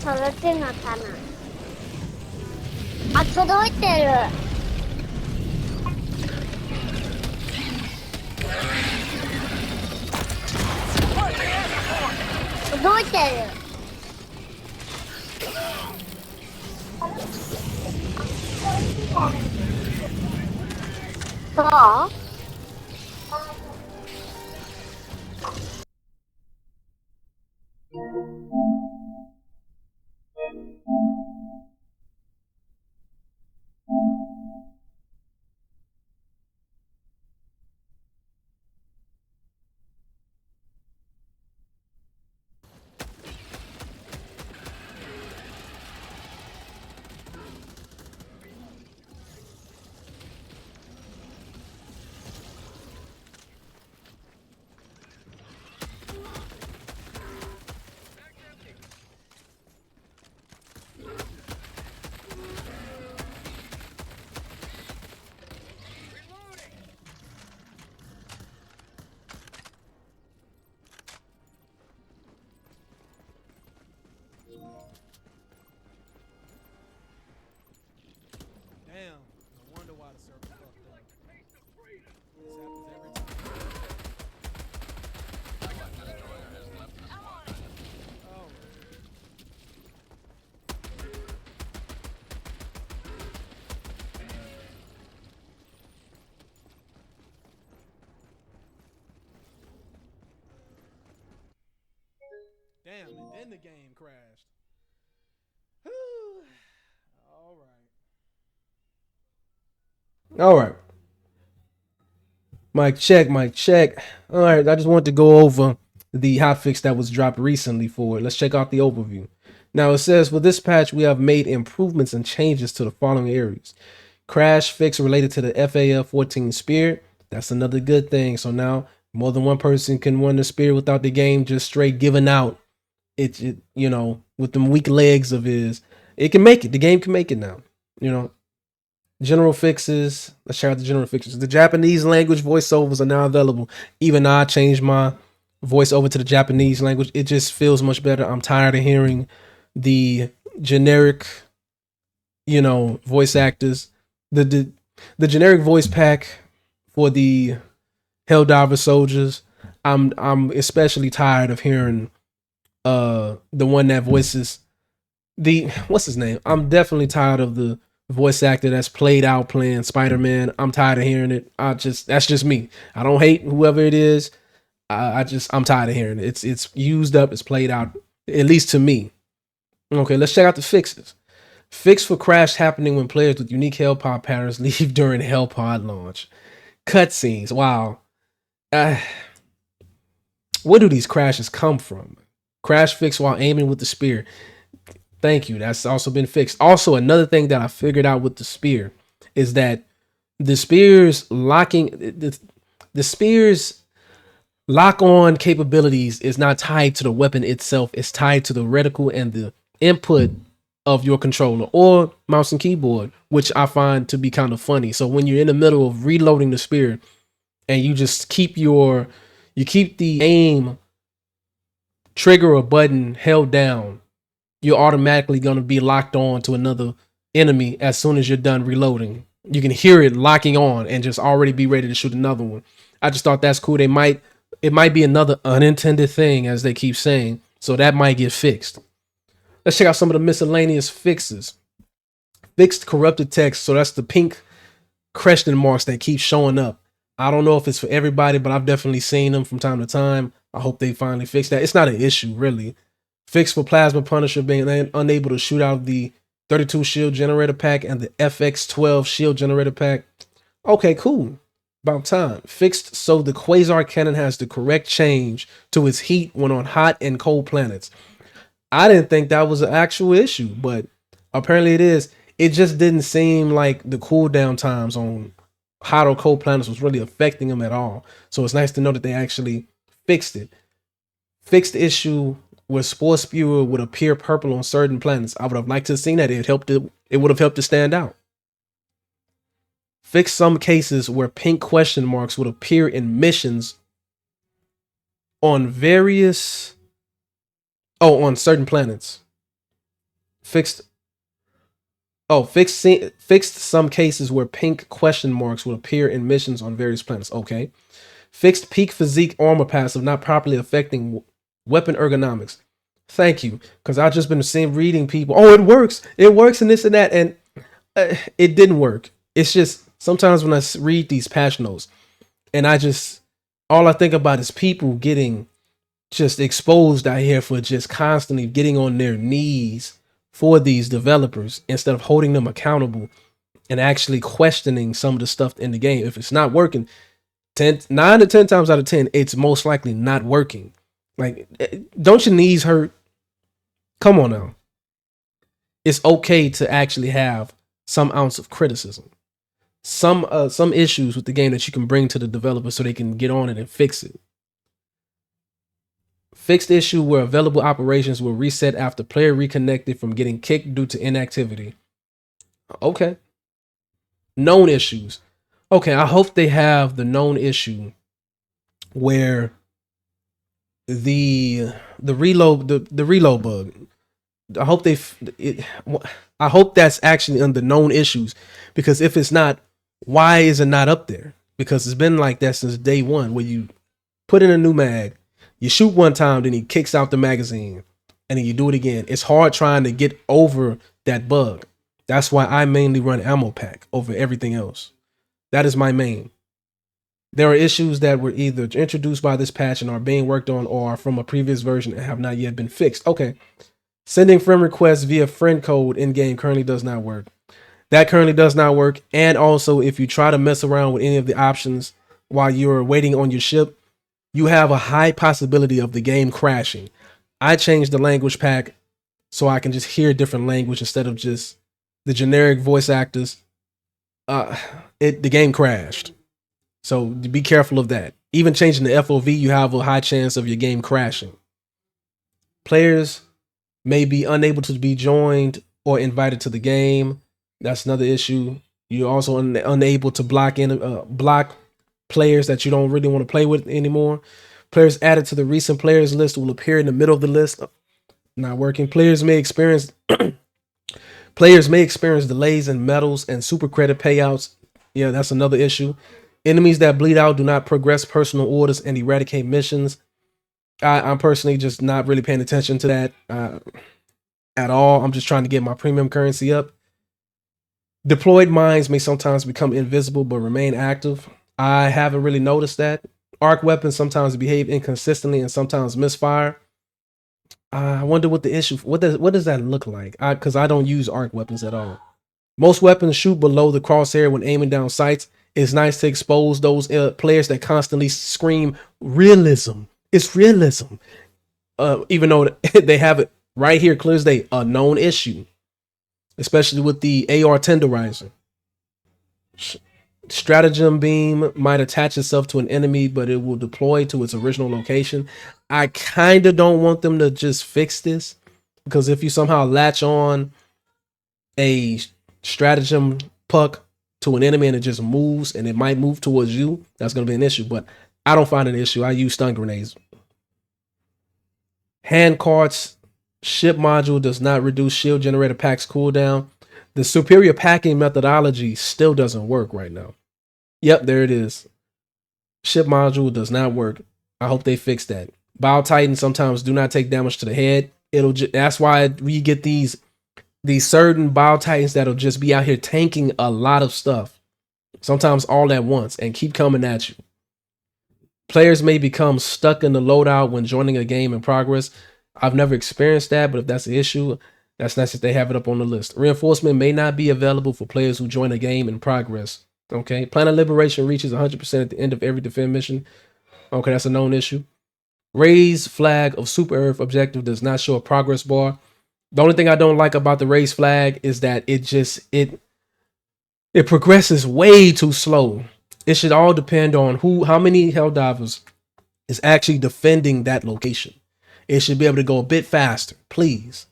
届けなかな。あ、届いてる。届いてる。そう？Damn, no wonder why the server fucked up. This happens every time. Oh. Damn, and then the game crashed. Whew. All right. All right. Mic check, mic check. All right, I just wanted to go over the hotfix that was dropped recently for it. Let's check out the overview. Now it says, for this patch, we have made improvements and changes to the following areas. Crash fix related to the FAL-14 spear. That's another good thing. So now more than one person can run the spear without the game just straight giving out. It you know, with them weak legs of his, it can make it. The game can make it now. You know, general fixes. Let's check out the general fixes. The Japanese language voiceovers are now available. Even though I changed my voice over to the Japanese language, it just feels much better. I'm tired of hearing the generic, you know, voice actors. The generic voice pack for the Helldiver soldiers. I'm especially tired of hearing the one that voices the what's his name? I'm definitely tired of the voice actor that's played out playing Spider-Man. I'm tired of hearing it. That's just me. I don't hate whoever it is. I'm tired of hearing it. It's used up, it's played out, at least to me. Okay, let's check out the fixes. Fix for crash happening when players with unique Hellpod patterns leave during Hellpod launch. Cutscenes. Wow. Where do these crashes come from? Crash fix while aiming with the spear. Thank you. That's also been fixed. Also, another thing that I figured out with the spear is that the spear's the spear's lock on capabilities is not tied to the weapon itself. It's tied to the reticle and the input of your controller or mouse and keyboard, which I find to be kind of funny. So when you're in the middle of reloading the spear and you just keep the aim trigger or button held down, you're automatically going to be locked on to another enemy as soon as you're done reloading. You can hear it locking on and just already be ready to shoot another one. I just thought that's cool. It might be another unintended thing, as they keep saying, so that might get fixed. Let's check out some of the miscellaneous fixes. Fixed corrupted text, so that's the pink question marks that keep showing up. I don't know if it's for everybody, but I've definitely seen them from time to time. I hope they finally fix that. It's not an issue, really. Fix for Plasma Punisher being unable to shoot out the 32 shield generator pack and the FX12 shield generator pack. Okay, cool. About time. Fixed so the Quasar cannon has the correct change to its heat when on hot and cold planets. I didn't think that was an actual issue, but apparently it is. It just didn't seem like the cooldown times on hot or cold planets was really affecting them at all. So it's nice to know that they actually fixed it. Fixed the issue where Spore Spewer would appear purple on certain planets. I would have liked to have seen that. It would have helped to stand out. Fix some cases where pink question marks would appear in missions on on certain planets. Fixed. Oh, fixed some cases where pink question marks would appear in missions on various planets. Okay. Fixed peak physique armor passive not properly affecting weapon ergonomics. Thank you, because I've just been reading people. Oh, it works, and this and that, and it didn't work. It's just sometimes when I read these patch notes, and all I think about is people getting just exposed out here for just constantly getting on their knees for these developers instead of holding them accountable and actually questioning some of the stuff in the game. If it's not working, 9 to 10 times out of 10, it's most likely not working. Like, don't your knees hurt? Come on now. It's okay to actually have some ounce of criticism, some issues with the game that you can bring to the developer so they can get on it and fix it. Fixed issue where available operations will reset after player reconnected from getting kicked due to inactivity. Okay. Known issues. Okay, I hope they have the known issue where the reload bug. I hope that's actually under known issues, because if it's not, why is it not up there? Because it's been like that since day one, where you put in a new mag, you shoot one time, then he kicks out the magazine, and then you do it again. It's hard trying to get over that bug. That's why I mainly run ammo pack over everything else. That is my main. There are issues that were either introduced by this patch and are being worked on, or are from a previous version and have not yet been fixed. Okay. Sending friend requests via friend code in-game currently does not work. That currently does not work. And also, if you try to mess around with any of the options while you're waiting on your ship, you have a high possibility of the game crashing. I changed the language pack so I can just hear different language instead of just the generic voice actors. The game crashed. So be careful of that. Even changing the FOV, you have a high chance of your game crashing. Players may be unable to be joined or invited to the game. That's another issue. You're also unable to block players that you don't really want to play with anymore. Players added to the recent players list will appear in the middle of the list. Not working. Players may experience delays in medals and super credit payouts. Yeah, that's another issue. Enemies that bleed out do not progress personal orders and eradicate missions. I'm personally just not really paying attention to that at all. I'm just trying to get my premium currency up. Deployed mines may sometimes become invisible but remain active. I haven't really noticed that. Arc weapons sometimes behave inconsistently and sometimes misfire. I wonder what the issue. What does that look like? Because I don't use arc weapons at all. Most weapons shoot below the crosshair when aiming down sights. It's nice to expose those players that constantly scream realism. It's realism. Even though they have it right here, clear as day, a known issue. Especially with the AR tenderizer. Stratagem beam might attach itself to an enemy, but it will deploy to its original location. I kind of don't want them to just fix this, because if you somehow latch on a stratagem puck to an enemy and it just moves and it might move towards you, that's going to be an issue. But I don't find an issue. I use stun grenades. Hand carts ship module does not reduce shield generator packs cooldown. The superior packing methodology still doesn't work right now. Yep, there it is. Ship module does not work. I hope they fix that. Bile Titans sometimes do not take damage to the head. That's why we get these certain Bile Titans that'll just be out here tanking a lot of stuff, sometimes all at once, and keep coming at you. Players may become stuck in the loadout when joining a game in progress. I've never experienced that, but if that's the issue, that's nice that they have it up on the list. Reinforcement may not be available for players who join a game in progress. Okay. Planet Liberation reaches 100% at the end of every defend mission. Okay, that's a known issue. Raise flag of Super Earth objective does not show a progress bar. The only thing I don't like about the raise flag is that it progresses way too slow. It should all depend on how many Helldivers is actually defending that location. It should be able to go a bit faster, please.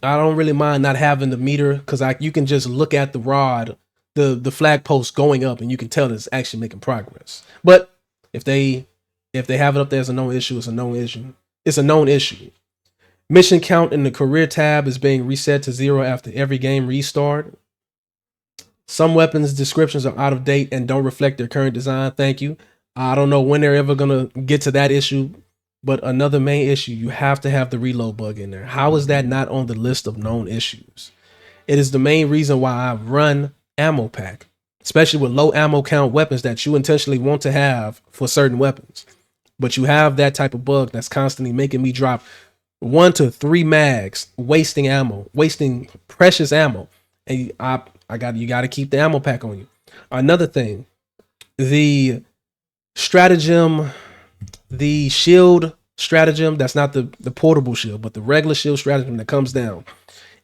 I don't really mind not having the meter, because you can just look at the rod, the flag post going up, and you can tell it's actually making progress. But if they have it up there as a known issue, it's a known issue. It's a known issue. Mission count in the career tab is being reset to 0 after every game restart. Some weapons descriptions are out of date and don't reflect their current design. Thank you. I don't know when they're ever going to get to that issue, but another main issue, you have to have the reload bug in there. How is that not on the list of known issues? It is the main reason why I run ammo pack, especially with low ammo count weapons that you intentionally want to have for certain weapons. But you have that type of bug that's constantly making me drop 1 to 3 mags, wasting ammo, wasting precious ammo. And you got to keep the ammo pack on you. Another thing, the stratagem, the shield stratagem, that's not the portable shield, but the regular shield stratagem that comes down,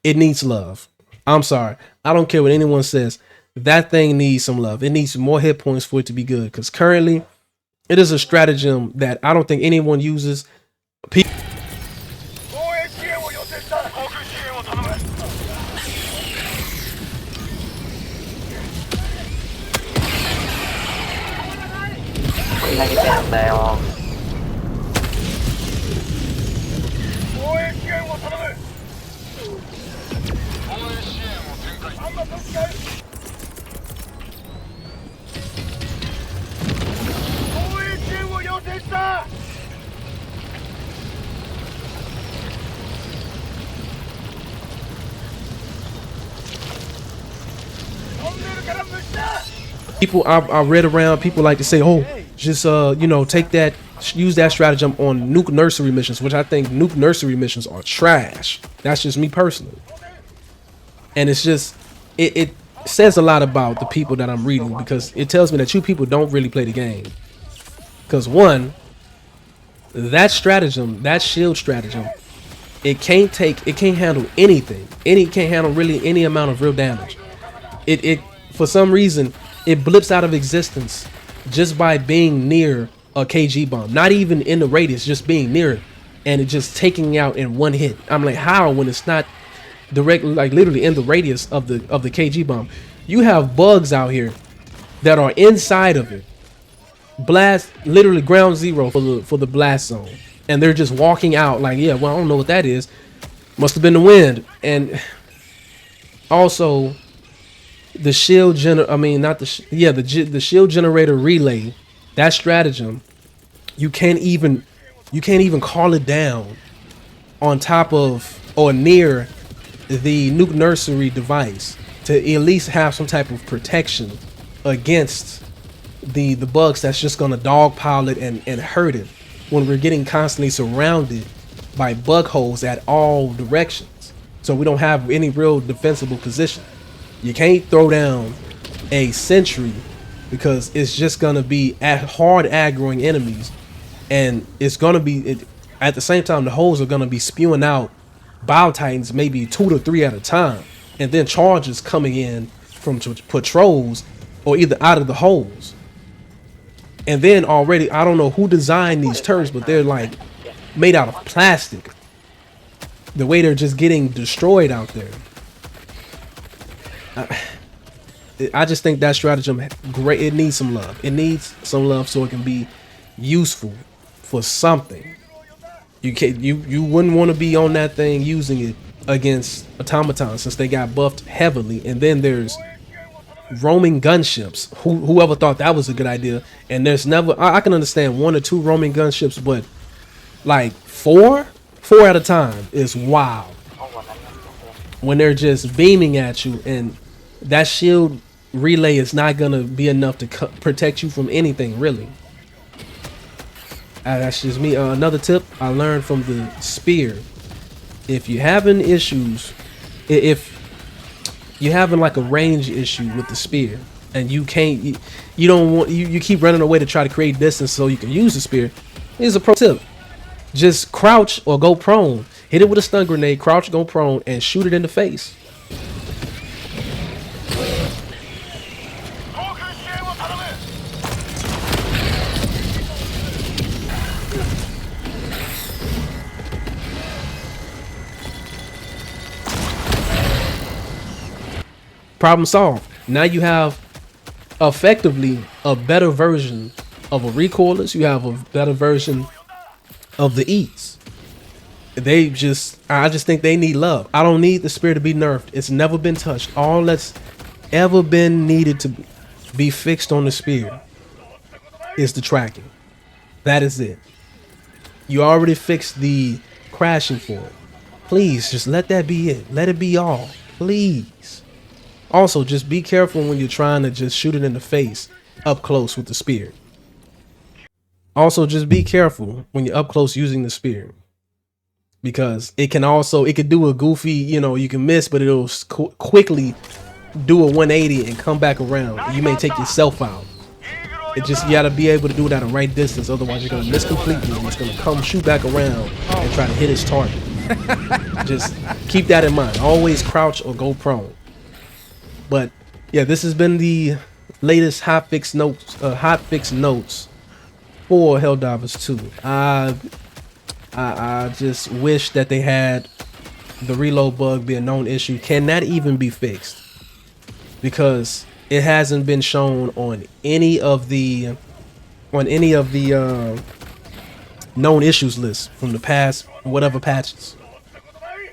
it needs love. I'm sorry. I don't care what anyone says. That thing needs some love. It needs more hit points for it to be good. Because currently, it is a stratagem that I don't think anyone uses. People I read around, people like to say, oh, just take that, use that stratagem on nuke nursery missions, which I think nuke nursery missions are trash. That's just me personally. And it's just it says a lot about the people that I'm reading, because it tells me that you people don't really play the game. Because one, that stratagem, that shield stratagem, it can't handle anything. It can't handle really any amount of real damage. It for some reason, it blips out of existence just by being near a KG bomb. Not even in the radius, just being near it, and it just taking out in one hit. I'm like, how, when it's not directly, like literally in the radius of the KG bomb? You have bugs out here that are inside of it. Blast, literally ground zero for the blast zone, and they're just walking out like, yeah, well, I don't know what that is. Must have been the wind. And also, the shield the shield generator relay, that stratagem, you can't even call it down on top of or near the nuke nursery device to at least have some type of protection against the bugs that's just gonna dogpile it and hurt it when we're getting constantly surrounded by bug holes at all directions. So we don't have any real defensible position. You can't throw down a sentry because it's just gonna be hard aggroing enemies, and it's gonna be at the same time the holes are gonna be spewing out Bio Titans, maybe 2 to 3 at a time, and then charges coming in from patrols or either out of the holes. And then already, I don't know who designed these turrets, but they're like made out of plastic. The way they're just getting destroyed out there. I just think that stratagem, great. It needs some love. It needs some love so it can be useful for something. You wouldn't want to be on that thing using it against automatons, since they got buffed heavily. And then there's roaming gunships. Whoever thought that was a good idea? And there's never, I can understand 1 or 2 roaming gunships, but like 4 at a time is wild. When they're just beaming at you, and that shield relay is not gonna be enough to protect you from anything, really. That's just me. Another tip I learned from the spear: if you're having issues, if you're having like a range issue with the spear, and you can't, you don't want, you keep running away to try to create distance so you can use the spear. Here's a pro tip: just crouch or go prone. Hit it with a stun grenade, crouch, go prone, and shoot it in the face. Problem solved. Now you have effectively a better version of a recoilless. You have a better version of the Eats. I just think they need love. I don't need the spear to be nerfed. It's never been touched. All that's ever been needed to be fixed on the spear is the tracking. That is it. You already fixed the crashing for it. Please, just let that be it. Let it be all. Please. Also, just be careful when you're trying to just shoot it in the face up close with the spear. Also, just be careful when you're up close using the spear. Because it could do a goofy, you can miss, but it'll quickly do a 180 and come back around. You may take yourself out. You gotta be able to do it at a right distance, otherwise you're gonna miss completely and it's gonna shoot back around and try to hit its target. Just keep that in mind. Always crouch or go prone. But yeah, this has been the latest hotfix notes for Helldivers 2. I just wish that they had the reload bug be a known issue. Can that even be fixed? Because it hasn't been shown on any of the known issues list from the past whatever patches.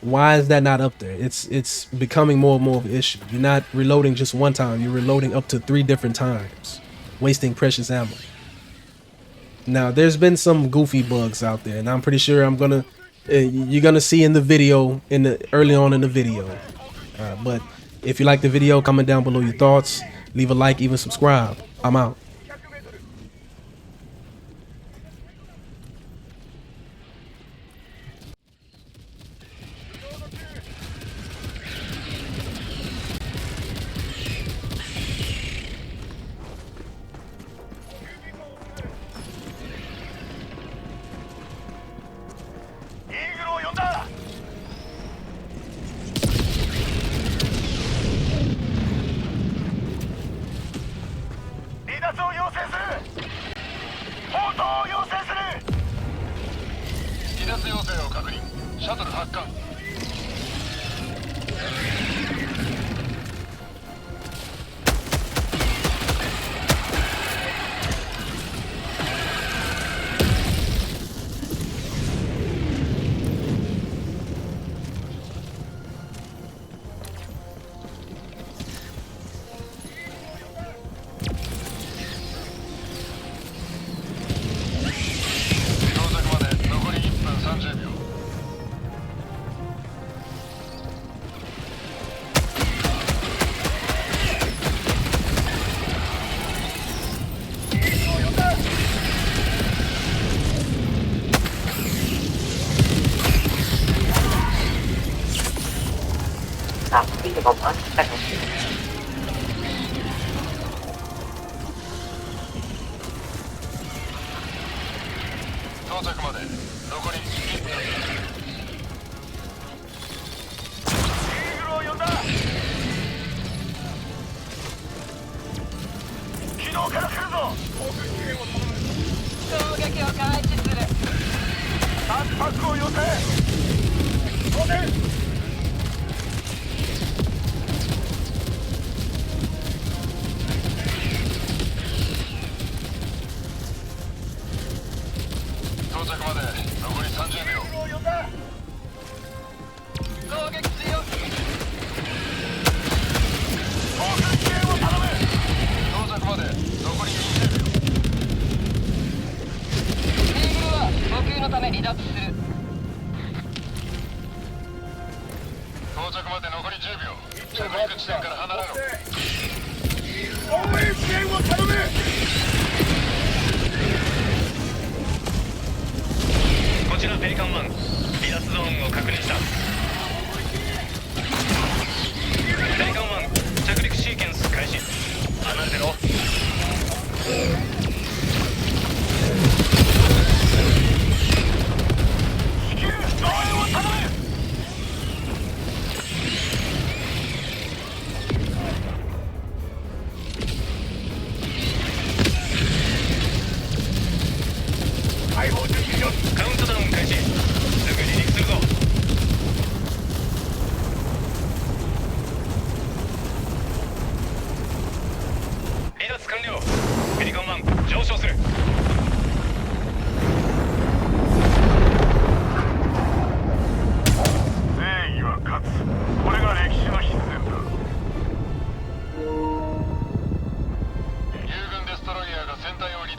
Why is that not up there? It's becoming more and more of an issue. You're not reloading just one time. You're reloading up to 3 different times, wasting precious ammo. Now, there's been some goofy bugs out there, and I'm pretty sure you're gonna see in the video early on in the video. But if you like the video, comment down below your thoughts, leave a like, even subscribe. I'm out.